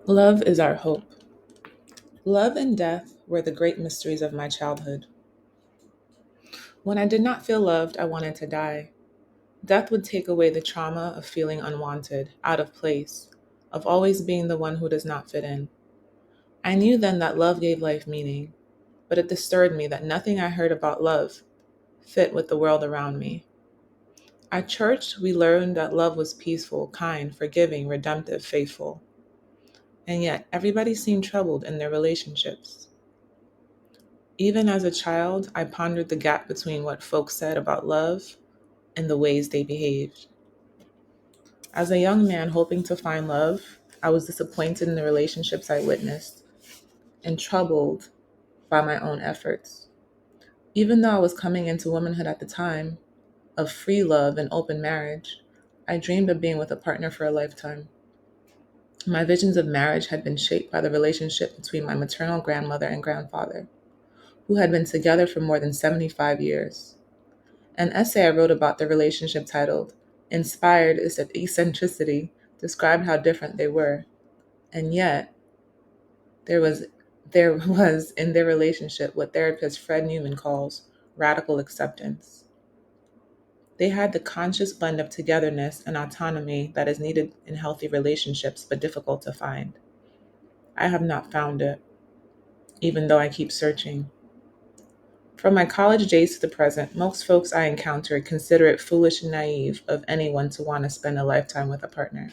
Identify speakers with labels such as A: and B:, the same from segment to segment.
A: Love is our hope. Love and death were the great mysteries of my childhood. When I did not feel loved, I wanted to die. Death would take away the trauma of feeling unwanted, out of place, of always being the one who does not fit in. I knew then that love gave life meaning, but it disturbed me that nothing I heard about love fit with the world around me. At church, we learned that love was peaceful, kind, forgiving, redemptive, faithful. And yet, everybody seemed troubled in their relationships. Even as a child, I pondered the gap between what folks said about love and the ways they behaved. As a young man hoping to find love, I was disappointed in the relationships I witnessed and troubled by my own efforts. Even though I was coming into womanhood at the time of free love and open marriage, I dreamed of being with a partner for a lifetime. My visions of marriage had been shaped by the relationship between my maternal grandmother and grandfather, who had been together for more than 75 years. An essay I wrote about the relationship titled Inspired Eccentricity described how different they were, and yet there was there was in their relationship what therapist Fred Newman calls radical acceptance. They had the conscious blend of togetherness and autonomy that is needed in healthy relationships but difficult to find. I have not found it, even though I keep searching. From my college days to the present, most folks I encounter consider it foolish and naive of anyone to want to spend a lifetime with a partner.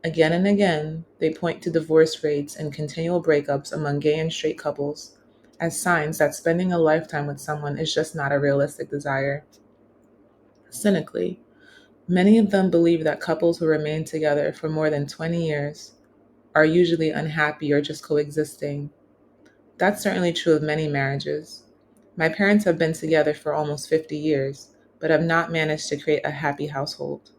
A: Again and again, they point to divorce rates and continual breakups among gay and straight couples as signs that spending a lifetime with someone is just not a realistic desire. Cynically, many of them believe that couples who remain together for more than 20 years are usually unhappy or just coexisting. That's certainly true of many marriages. My parents have been together for almost 50 years, but have not managed to create a happy household.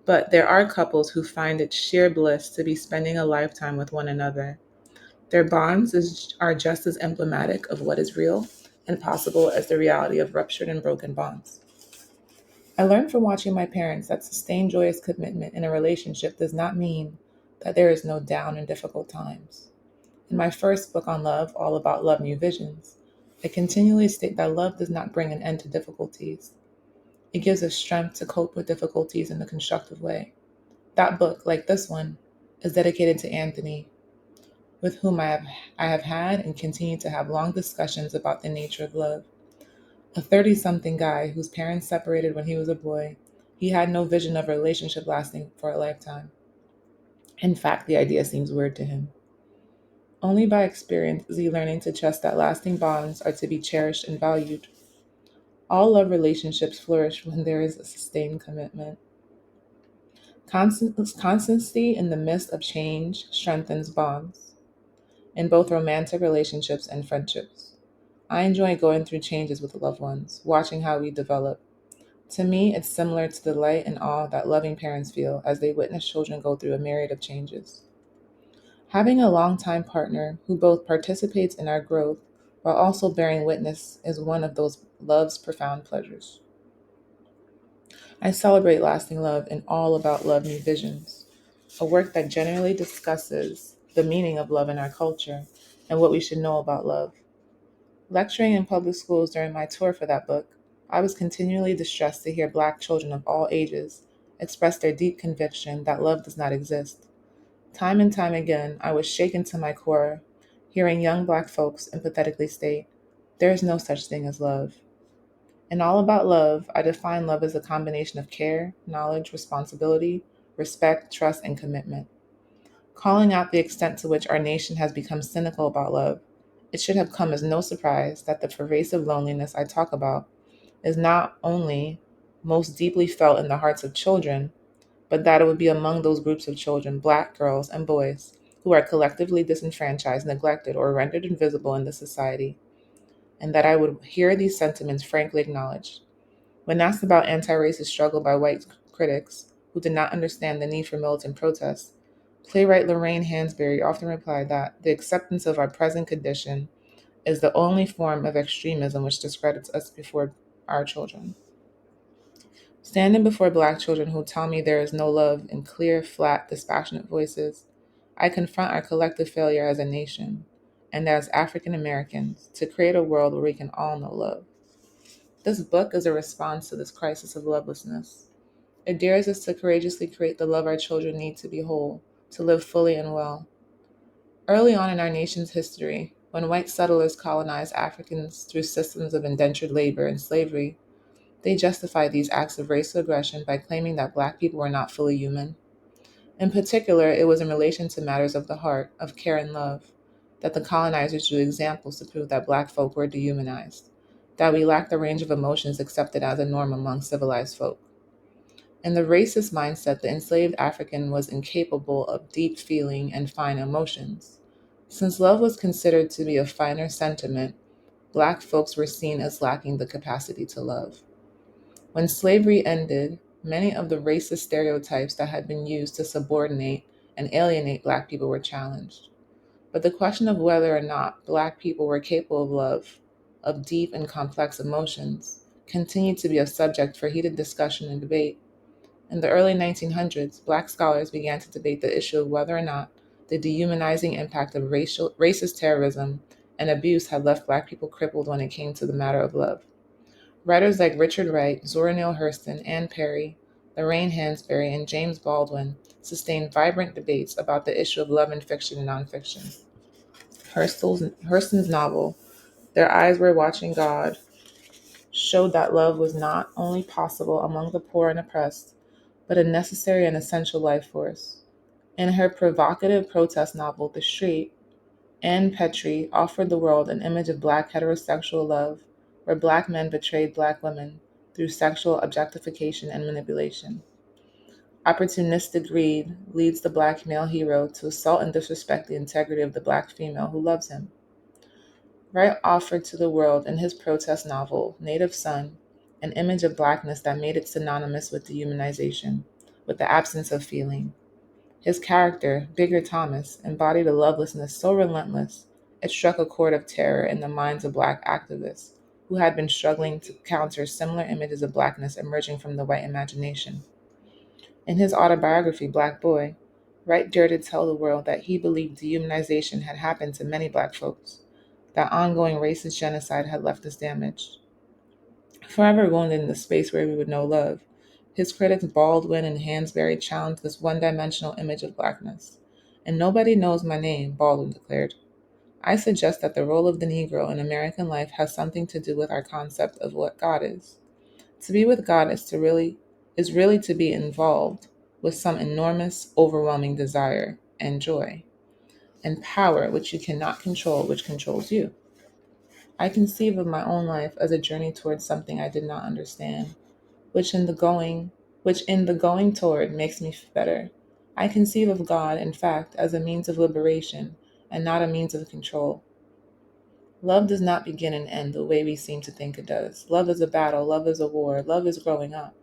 A: But there are couples who find it sheer bliss to be spending a lifetime with one another. Their are just as emblematic of what is real and possible as the reality of ruptured and broken bonds. I learned from watching my parents that sustained joyous commitment in a relationship does not mean that there is no down and difficult times. In my first book on love, All About Love New Visions, I continually state that love does not bring an end to difficulties. It gives us strength to cope with difficulties in a constructive way. That book, like this one, is dedicated to Anthony, with whom I have had and continue to have long discussions about the nature of love. A 30 something guy whose parents separated when he was a boy, he had no vision of a relationship lasting for a lifetime. In fact, the idea seems weird to him. Only by experience is he learning to trust that lasting bonds are to be cherished and valued. All love relationships flourish when there is a sustained commitment. Constancy in the midst of change strengthens bonds in both romantic relationships and friendships. I enjoy going through changes with loved ones, watching how we develop. To me, it's similar to the delight and awe that loving parents feel as they witness children go through a myriad of changes. Having a longtime partner who both participates in our growth while also bearing witness is one of those love's profound pleasures. I celebrate lasting love in All About Love New Visions, a work that generally discusses the meaning of love in our culture and what we should know about love. Lecturing in public schools during my tour for that book, I was continually distressed to hear Black children of all ages express their deep conviction that love does not exist. Time and time again, I was shaken to my core, hearing young Black folks empathetically state, there is no such thing as love. In All About Love, I define love as a combination of care, knowledge, responsibility, respect, trust, and commitment. Calling out the extent to which our nation has become cynical about love, it should have come as no surprise that the pervasive loneliness I talk about is not only most deeply felt in the hearts of children, but that it would be among those groups of children, Black girls and boys, who are collectively disenfranchised, neglected, or rendered invisible in this society, and that I would hear these sentiments frankly acknowledged. When asked about anti-racist struggle by white critics who did not understand the need for militant protests, playwright Lorraine Hansberry often replied that the acceptance of our present condition is the only form of extremism which discredits us before our children. Standing before Black children who tell me there is no love in clear, flat, dispassionate voices, I confront our collective failure as a nation and as African Americans to create a world where we can all know love. This book is a response to this crisis of lovelessness. It dares us to courageously create the love our children need to be whole, to live fully and well. Early on in our nation's history, when white settlers colonized Africans through systems of indentured labor and slavery, they justified these acts of racial aggression by claiming that Black people were not fully human. In particular, it was in relation to matters of the heart, of care and love, that the colonizers drew examples to prove that Black folk were dehumanized, that we lacked the range of emotions accepted as a norm among civilized folk. In the racist mindset, the enslaved African was incapable of deep feeling and fine emotions. Since love was considered to be a finer sentiment, Black folks were seen as lacking the capacity to love. When slavery ended, many of the racist stereotypes that had been used to subordinate and alienate Black people were challenged. But the question of whether or not Black people were capable of love, of deep and complex emotions, continued to be a subject for heated discussion and debate. In the early 1900s, Black scholars began to debate the issue of whether or not the dehumanizing impact of racist terrorism and abuse had left Black people crippled when it came to the matter of love. Writers like Richard Wright, Zora Neale Hurston, Anne Perry, Lorraine Hansberry, and James Baldwin sustained vibrant debates about the issue of love in fiction and nonfiction. Hurston's novel, Their Eyes Were Watching God, showed that love was not only possible among the poor and oppressed, but a necessary and essential life force. In her provocative protest novel, The Street, Anne Petrie offered the world an image of Black heterosexual love, where Black men betrayed Black women through sexual objectification and manipulation. Opportunistic greed leads the Black male hero to assault and disrespect the integrity of the Black female who loves him. Wright offered to the world in his protest novel, Native Son, an image of Blackness that made it synonymous with dehumanization, with the absence of feeling. His character, Bigger Thomas, embodied a lovelessness so relentless it struck a chord of terror in the minds of Black activists who had been struggling to counter similar images of Blackness emerging from the white imagination. In his autobiography, Black Boy, Wright dared to tell the world that he believed dehumanization had happened to many Black folks, that ongoing racist genocide had left us damaged. Forever wounded in the space where we would know love, his critics Baldwin and Hansberry challenged this one-dimensional image of Blackness. And nobody knows my name, Baldwin declared. I suggest that the role of the Negro in American life has something to do with our concept of what God is. To be with God is really to be involved with some enormous, overwhelming desire and joy and power which you cannot control, which controls you. I conceive of my own life as a journey towards something I did not understand, which in the going toward makes me better. I conceive of God, in fact, as a means of liberation and not a means of control. Love does not begin and end the way we seem to think it does. Love is a battle, love is a war, love is growing up.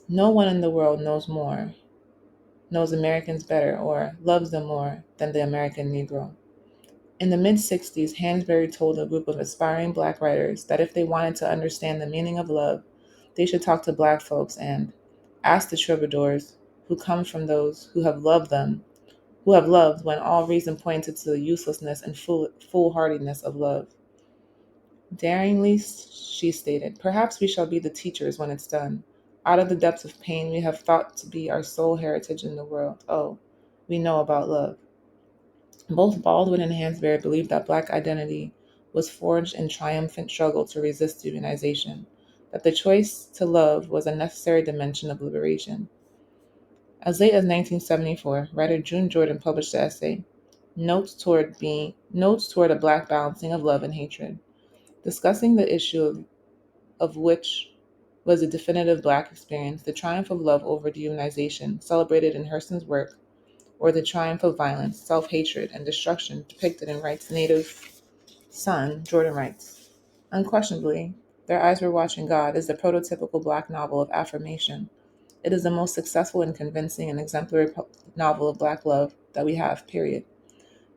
A: No one in the world knows Americans better, or loves them more than the American Negro. In the mid-60s, Hansberry told a group of aspiring Black writers that if they wanted to understand the meaning of love, they should talk to Black folks and ask the troubadours who come from those who have loved them, who have loved when all reason pointed to the uselessness and foolhardiness of love. Daringly, she stated, perhaps we shall be the teachers when it's done. Out of the depths of pain we have thought to be our sole heritage in the world. Oh, we know about love. Both Baldwin and Hansberry believed that Black identity was forged in triumphant struggle to resist dehumanization, that the choice to love was a necessary dimension of liberation. As late as 1974, writer June Jordan published the essay Notes Toward a Black Balancing of Love and Hatred, discussing the issue of which was a definitive Black experience, the triumph of love over dehumanization, celebrated in Hurston's work, or the triumph of violence, self-hatred, and destruction depicted in Wright's Native Son, Jordan writes. Unquestionably, Their Eyes Were Watching God is the prototypical Black novel of affirmation. It is the most successful and convincing and exemplary novel of Black love that we have, period.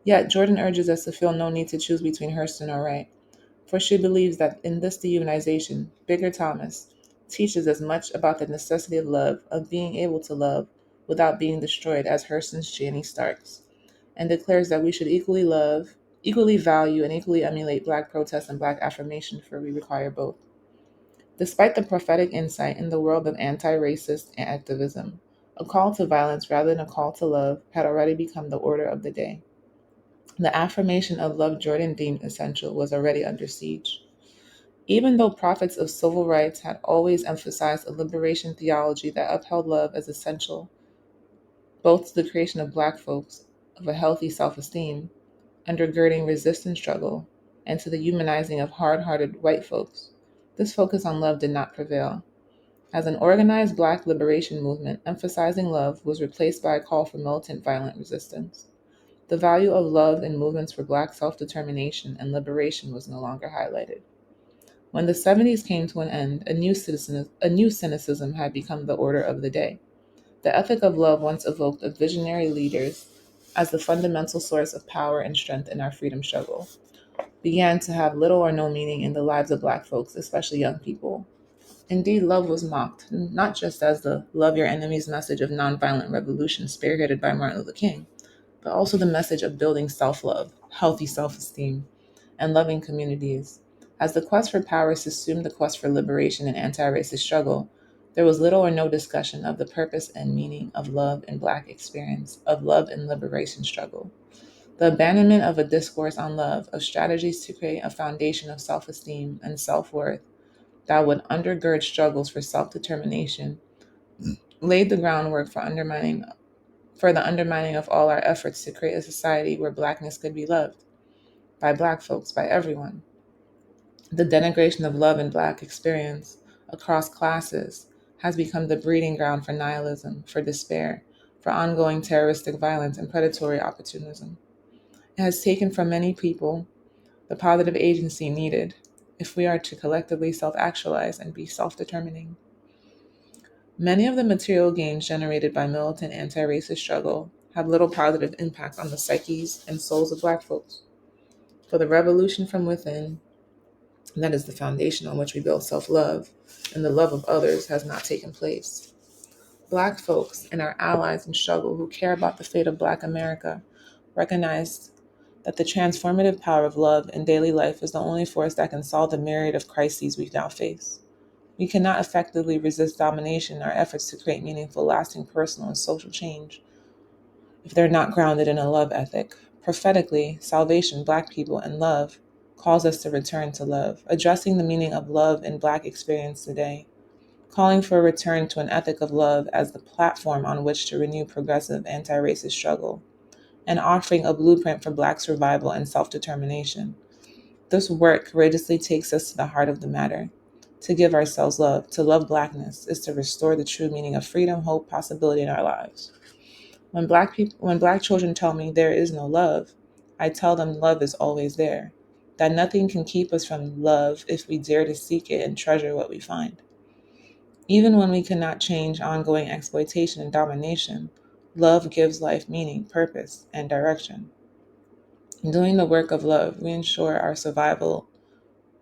A: Yet, Jordan urges us to feel no need to choose between Hurston or Wright, for she believes that in this dehumanization, Bigger Thomas teaches as much about the necessity of love, of being able to love, without being destroyed, as Hurston's Janie Starks, and declares that we should equally love, equally value, and equally emulate Black protest and Black affirmation, for we require both. Despite the prophetic insight in the world of anti-racist activism, a call to violence rather than a call to love had already become the order of the day. The affirmation of love Jordan deemed essential was already under siege. Even though prophets of civil rights had always emphasized a liberation theology that upheld love as essential, both to the creation of Black folks of a healthy self-esteem, undergirding resistance struggle, and to the humanizing of hard-hearted white folks, this focus on love did not prevail. As an organized Black liberation movement, emphasizing love was replaced by a call for militant violent resistance. The value of love in movements for Black self-determination and liberation was no longer highlighted. When the 70s came to an end, a new cynicism had become the order of the day. The ethic of love once evoked of visionary leaders as the fundamental source of power and strength in our freedom struggle began to have little or no meaning in the lives of Black folks, especially young people. Indeed, love was mocked, not just as the love your enemies message of nonviolent revolution spearheaded by Martin Luther King, but also the message of building self-love, healthy self-esteem, and loving communities. As the quest for power subsumed the quest for liberation and anti-racist struggle, there was little or no discussion of the purpose and meaning of love in Black experience, of love and liberation struggle. The abandonment of a discourse on love, of strategies to create a foundation of self-esteem and self-worth that would undergird struggles for self-determination, laid the groundwork for the undermining of all our efforts to create a society where Blackness could be loved by Black folks, by everyone. The denigration of love and Black experience across classes has become the breeding ground for nihilism, for despair, for ongoing terroristic violence and predatory opportunism. It has taken from many people the positive agency needed if we are to collectively self-actualize and be self-determining. Many of the material gains generated by militant anti-racist struggle have little positive impact on the psyches and souls of Black folks. For the revolution from within, that is the foundation on which we build self-love, and the love of others has not taken place. Black folks and our allies in struggle who care about the fate of Black America recognize that the transformative power of love in daily life is the only force that can solve the myriad of crises we now face. We cannot effectively resist domination in our efforts to create meaningful, lasting personal and social change if they're not grounded in a love ethic. Prophetically, salvation, Black people, and love calls us to return to love, addressing the meaning of love in Black experience today, calling for a return to an ethic of love as the platform on which to renew progressive anti-racist struggle, and offering a blueprint for Black survival and self-determination. This work courageously takes us to the heart of the matter. To give ourselves love, to love Blackness, is to restore the true meaning of freedom, hope, possibility in our lives. When Black children tell me there is no love, I tell them love is always there. That nothing can keep us from love if we dare to seek it and treasure what we find. Even when we cannot change ongoing exploitation and domination, love gives life meaning, purpose, and direction. In doing the work of love, we ensure our survival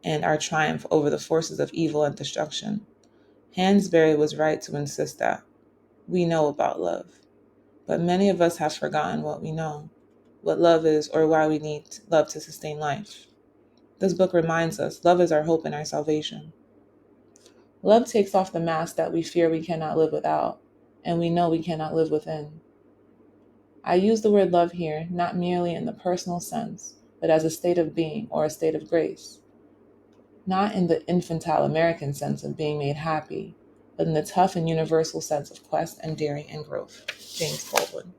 A: and our triumph over the forces of evil and destruction. Hansberry was right to insist that we know about love, but many of us have forgotten what we know, what love is, or why we need love to sustain life. This book reminds us love is our hope and our salvation. Love takes off the mask that we fear we cannot live without, and we know we cannot live within. I use the word love here not merely in the personal sense, but as a state of being or a state of grace. Not in the infantile American sense of being made happy, but in the tough and universal sense of quest and daring and growth. James Baldwin.